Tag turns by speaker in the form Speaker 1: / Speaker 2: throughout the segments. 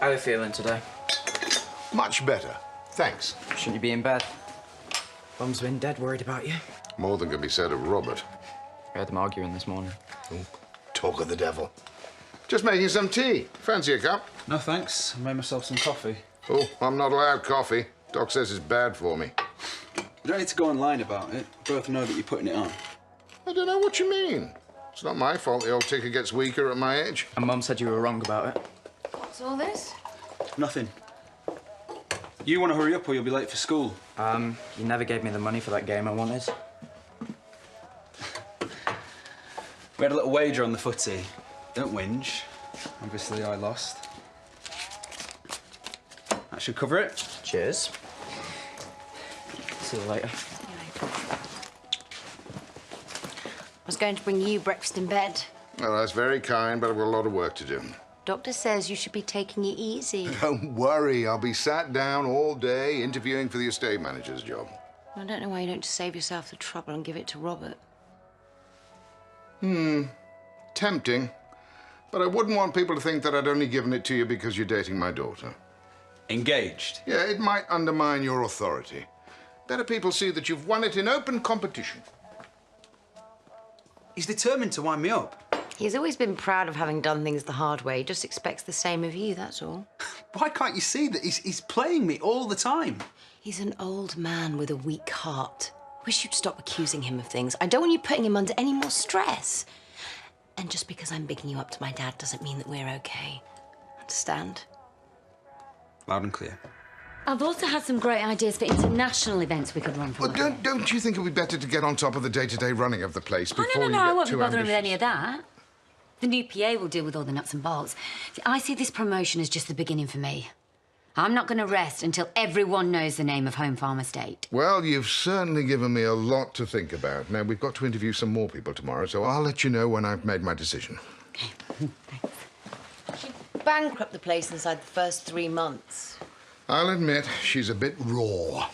Speaker 1: How are you feeling today?
Speaker 2: Much better, thanks.
Speaker 1: Shouldn't you be in bed? Mum's been dead worried about you.
Speaker 2: More than can be said of Robert.
Speaker 1: I heard them arguing this morning.
Speaker 2: Oh, talk of the devil. Just making some tea. Fancy a cup?
Speaker 3: No, thanks. I made myself some coffee.
Speaker 2: Oh, I'm not allowed coffee. Doc says it's bad for me.
Speaker 3: You don't need to go online about it. We both know that you're putting it on.
Speaker 2: I don't know what you mean. It's not my fault the old ticker gets weaker at my age.
Speaker 1: And Mum said you were wrong about it.
Speaker 4: What's all this?
Speaker 3: Nothing. You want to hurry up or you'll be late for school.
Speaker 1: You never gave me the money for that game I wanted.
Speaker 3: We had a little wager on the footy. Don't whinge. Obviously, I lost. That should cover it.
Speaker 1: Cheers. See you later.
Speaker 4: I was going to bring you breakfast in bed.
Speaker 2: Well, that's very kind, but I've got a lot of work to do.
Speaker 4: Doctor says you should be taking it easy.
Speaker 2: Don't worry, I'll be sat down all day interviewing for the estate manager's job.
Speaker 4: I don't know why you don't just save yourself the trouble and give it to Robert.
Speaker 2: Tempting. But I wouldn't want people to think that I'd only given it to you because you're dating my daughter.
Speaker 3: Engaged.
Speaker 2: Yeah, it might undermine your authority. Better people see that you've won it in open competition.
Speaker 3: He's determined to wind me up.
Speaker 4: He's always been proud of having done things the hard way. He just expects the same of you, that's all.
Speaker 3: Why can't you see that he's playing me all the time?
Speaker 4: He's an old man with a weak heart. Wish you'd stop accusing him of things. I don't want you putting him under any more stress. And just because I'm bigging you up to my dad doesn't mean that we're okay. Understand?
Speaker 3: Loud and clear.
Speaker 5: I've also had some great ideas for international events we could run for.
Speaker 2: Well, don't you think it would be better to get on top of the day-to-day running of the place before
Speaker 5: No,
Speaker 2: you get
Speaker 5: I won't be
Speaker 2: too
Speaker 5: bothering with
Speaker 2: ambitious?
Speaker 5: any of that. The new PA will deal with all the nuts and bolts. See, I see this promotion as just the beginning for me. I'm not going to rest until everyone knows the name of Home Farm Estate.
Speaker 2: Well, you've certainly given me a lot to think about. Now, we've got to interview some more people tomorrow, so I'll let you know when I've made my decision.
Speaker 5: Okay, thanks.
Speaker 4: Bankrupt the place inside the first 3 months.
Speaker 2: I'll admit she's a bit raw.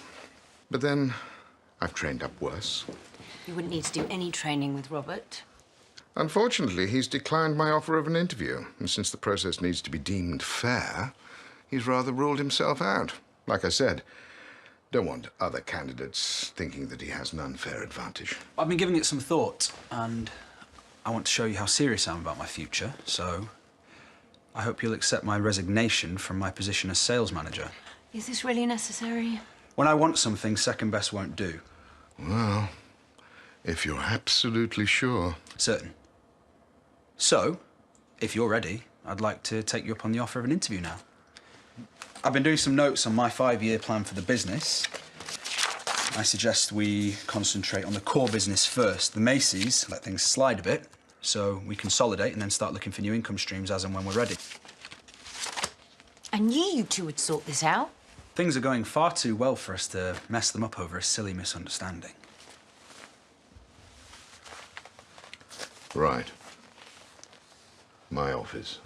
Speaker 2: But then, I've trained up worse.
Speaker 4: You wouldn't need to do any training with Robert.
Speaker 2: Unfortunately, he's declined my offer of an interview. And since the process needs to be deemed fair, he's rather ruled himself out. Like I said, don't want other candidates thinking that he has an unfair advantage.
Speaker 3: I've been giving it some thought, and I want to show you how serious I am about my future, so I hope you'll accept my resignation from my position as sales manager.
Speaker 4: Is this really necessary?
Speaker 3: When I want something, second best won't do.
Speaker 2: Well, if you're absolutely sure.
Speaker 3: Certain. So, if you're ready, I'd like to take you up on the offer of an interview now. I've been doing some notes on my 5-year plan for the business. I suggest we concentrate on the core business first. The Macy's let things slide a bit, so we consolidate and then start looking for new income streams as and when we're ready.
Speaker 4: I knew you two would sort this out.
Speaker 3: Things are going far too well for us to mess them up over a silly misunderstanding.
Speaker 2: Right. My office.